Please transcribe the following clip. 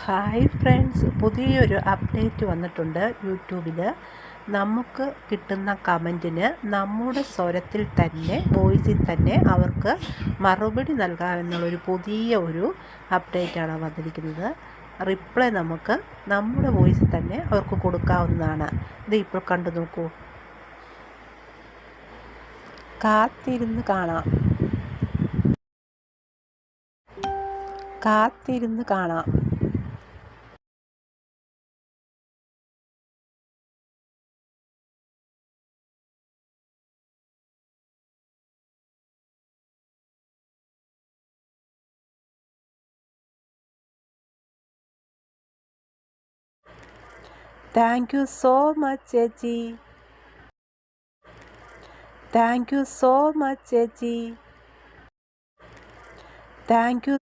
Hi friends, പുതിയൊരു update വന്നിട്ടുണ്ട് യൂട്യൂബിൽ. നമുക്ക് കിട്ടുന്ന കമൻറ്റിന് നമ്മുടെ സ്വരത്തിൽ തന്നെ, വോയിസിൽ തന്നെ അവർക്ക് മറുപടി നൽകാമെന്നുള്ളൊരു പുതിയ അപ്ഡേറ്റാണ് വന്നിരിക്കുന്നത്. റിപ്ലൈ നമുക്ക് നമ്മുടെ വോയിസിൽ തന്നെ അവർക്ക് കൊടുക്കാവുന്നതാണ്. ഇത് ഇപ്പോൾ കണ്ടു നോക്കൂ. കാത്തിരുന്ന് കാണാം, കാത്തിരുന്ന് കാണാം. താങ്ക് യു സോ മച്ച് ചേച്ചി, താങ്ക് യു സോ മച്ച് ചേച്ചി, താങ്ക് യു